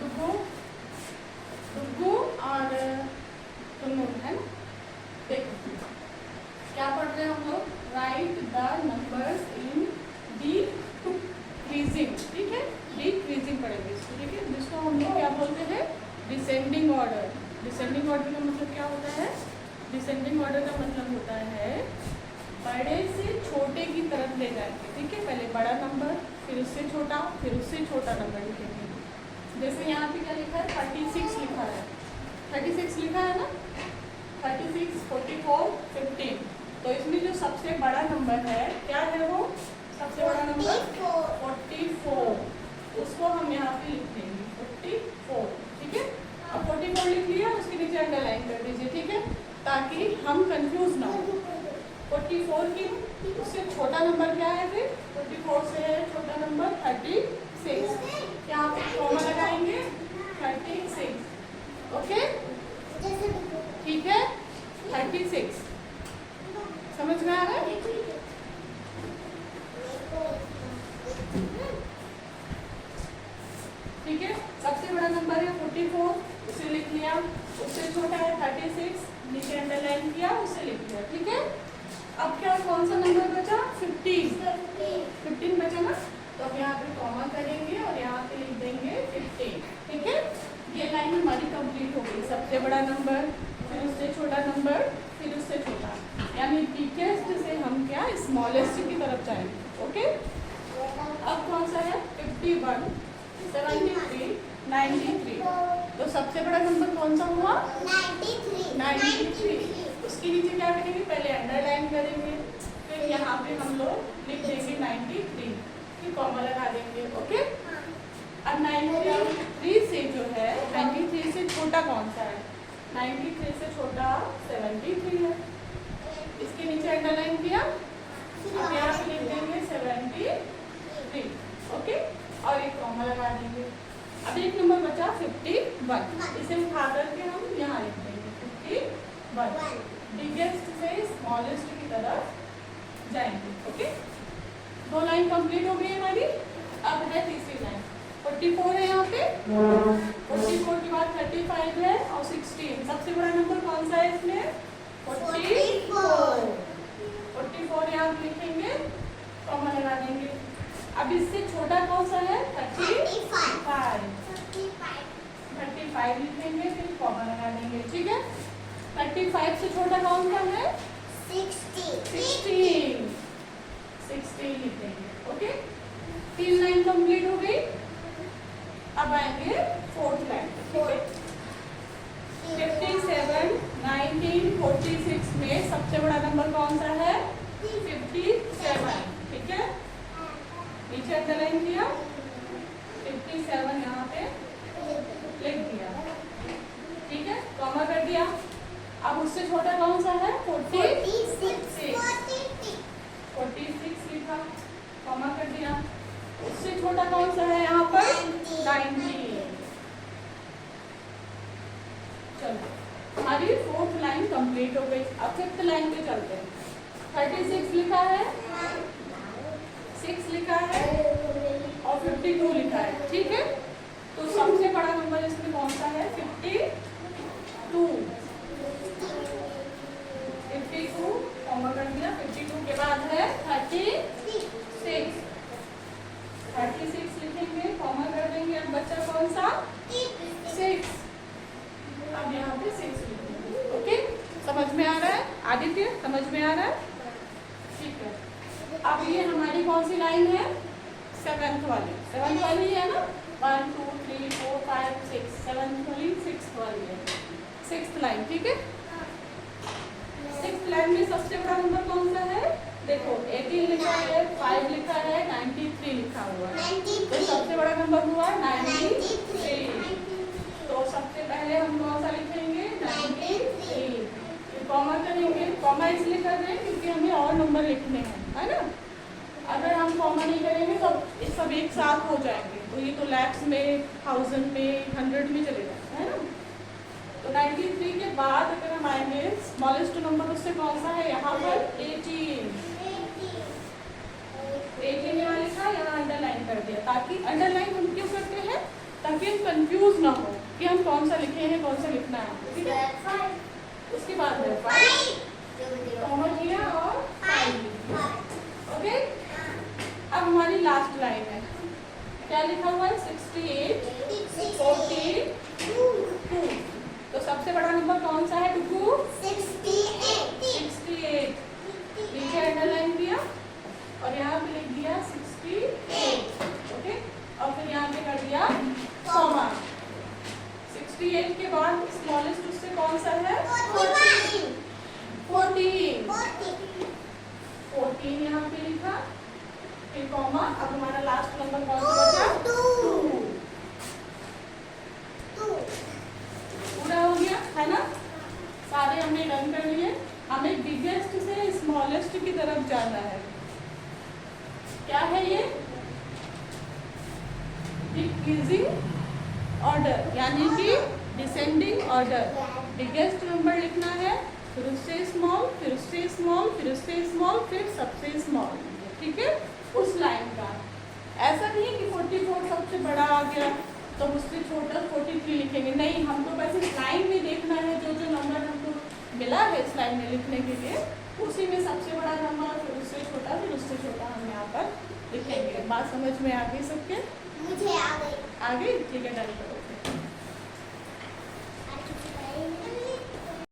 डुगू डुगू और टुन्नू है ना। देखो क्या पढ़ रहे हैं हम लोग, right the numbers in decreasing, ठीक है, डिक्रीजिंग पढ़ेंगे इसको, ठीक है, जिसको हम लोग क्या बोलते हैं, डिसेंडिंग ऑर्डर। डिसेंडिंग ऑर्डर का मतलब क्या होता है, डिसेंडिंग ऑर्डर का मतलब होता है बड़े से छोटे की तरफ ले जाएंगे, ठीक है, पहले बड़ा नंबर, फिर उससे छोटा, फिर उससे छोटा नंबर लिखेंगे। जैसे यहाँ पे क्या लिखा है, 36 लिखा है, 36 लिखा है ना, 36, 44, 15। तो इसमें जो सबसे बड़ा नंबर है क्या है, वो सबसे बड़ा नंबर 44, उसको हम यहाँ पे लिख देंगे 44, ठीक है। अब 44 लिख लिया, उसके नीचे अंडरलाइन कर दीजिए, ठीक है, ताकि हम कंफ्यूज ना हो। 44 की उससे छोटा नंबर क्या है, फिर 44 से है छोटा नंबर 36, यहाँ पे कॉमा लगाएंगे 36, ओके, ठीक है, 36 समझ में आ रहा है। ठीक है, सबसे बड़ा नंबर है 44, उसे लिख लिया, उससे छोटा है 36, नीचे अंडरलाइन किया, उसे लिख लिया, ठीक है। अब क्या कौन सा नंबर बचा, 15 बचा ना, तो अब यहाँ पे कॉमा करेंगे और यहाँ पे लिख देंगे 15, ठीक है। ये लाइन हमारी कंप्लीट हो गई, सबसे बड़ा नंबर, फिर उससे छोटा नंबर, फिर उससे छोटा, यानी बिगेस्ट से हम क्या स्मॉलेस्ट की तरफ जाएंगे, ओके। अब कौन सा है, 51, 73, 93, तो सबसे बड़ा नंबर कौन सा हुआ, 93। उसके नीचे क्या करेंगे, पहले अंडरलाइन करेंगे, फिर यहाँ पे हम लोग लिख देंगे 93, फिर कॉमा लगा देंगे, ओके। अब 93 से जो है, 93 से छोटा कौन सा है, 93 से छोटा 73 है, इसके नीचे अंडरलाइन किया, अब यहाँ पे लिख देंगे 73, ओके, और एक कॉमा लगा देंगे। अब एक नंबर बचा 51, इसे उठा करके हम यहाँ लिख देंगे 51, बिगेस्ट से स्मॉलेस्ट की तरफ जाएंगे, ओके। 2 लाइन कंप्लीट हो गई हमारी। अब है तीसरी लाइन, 44 है यहाँ पे, 44 के बाद 35 है और 16, सबसे बड़ा नंबर कौन सा है इसमें, 44, 44 यहाँ लिखेंगे, कॉमा लगा देंगे। अब इससे छोटा कौन सा है, 35 लिखेंगे, फिर कॉमा लगा देंगे, ठीक है। 35 से छोटा कौन सा है, 16 लिखेंगे, ओके। 3 लाइन कंप्लीट हो गई। अब आएंगे 4th लाइन, ठीक है। 57, 19, 46 में सबसे बड़ा नंबर कौन सा है, 57, ठीक है, नीचे अंडरलाइन किया, 57 यहाँ पे लिख दिया, ठीक है, कॉमा कर दिया। अब उससे छोटा कौन सा है, 46 लिखा, कॉमा कर दिया। उससे छोटा कौन सा है यहाँ पर, 90। चलो हमारी 4th लाइन कंप्लीट हो गई। अब 5th लाइन पे चलते हैं। 36 लिखा है, 6 लिखा है और 52 लिखा है, ठीक है। तो सबसे बड़ा नंबर इसमें कौन सा है, 52, कॉमा कर दिया। 52 के बाद है 36, 36 लिखेंगे, कॉमा कर देंगे। अब बच्चा कौन सा, 6, अब यहाँ पे 6 लिखेंगे, ओके। समझ में आ रहा है आदित्य, समझ में आ रहा है, ठीक है। अब ये हमारी कौन सी लाइन है, 7th वाली है ना, 1 2 3 4 5 6, 7th वाली 6th वाली है, 6th लाइन, ठीक है। 6th लाइन में सबसे बड़ा नंबर कौन सा है, देखो 18 लिखा है, 5 लिखा है, 93 लिखा हुआ है, तो सबसे बड़ा नंबर हुआ 93। तो सबसे पहले हम कौन सा लिखेंगे, 93, फिर कॉमा करेंगे। कॉमा इसलिए कर रहे हैं क्योंकि हमें और नंबर लिखने हैं, है ना। अगर हम कॉमा नहीं करेंगे तो ये सब एक साथ हो जाएंगे, तो ये तो लैक्स में, 1000 में, 100 में चले जाते हैं ना। तो 93 के बाद अगर हम आएंगे स्मॉलेस्ट नंबर, उससे कौन सा है यहाँ पर, 18 यहाँ लिखा, यहाँ अंडरलाइन कर दिया, ताकि अंडरलाइन हम क्यों करते हैं, ताकि हम कंफ्यूज ना हो कि हम कौन सा लिखे हैं, कौन सा लिखना है, ठीक है। उसके बाद है 5 कॉमा किया और 5 ओके। अब हमारी लास्ट लाइन है, क्या लिखा हुआ है 68 14 2। तो सबसे बड़ा नंबर कौन सा है टुकू? 68। नीचे अंडरलाइन किया और यहाँ पे लिख दिया 68 ओके। और फिर यहाँ पे कर दिया कॉमा। 68 के बाद स्मॉलेस्ट उससे कौन सा है? 14 यहाँ पे लिखा, फिर कॉमा। अब हमारा लास्ट नंबर कौन सा बचा? 2। पूरा हो गया है ना, सारे हमने डन कर लिए। हमें बिगेस्ट से स्मॉलेस्ट की तरफ जाना है। क्या है ये? डिक्रीजिंग ऑर्डर, यानी कि डिसेंडिंग ऑर्डर। बिगेस्ट नंबर लिखना है, फिर उससे स्मॉल, फिर उससे स्मॉल, फिर उससे स्मॉल, फिर सबसे स्मॉल, ठीक है, उस लाइन का। ऐसा नहीं कि 44 सबसे बड़ा आ गया तो उससे छोटा 43 लिखेंगे, नहीं। हमको बस इस लाइन में देखना है, जो जो नंबर हमको मिला है इस लाइन में लिखने के लिए, उसी में सबसे बड़ा नंबर, फिर उससे छोटा, फिर उससे छोटा हम यहाँ पर लिखेंगे। बात समझ में आ गई सबके? मुझे आ गई। आ गई, ठीक है, डन करो।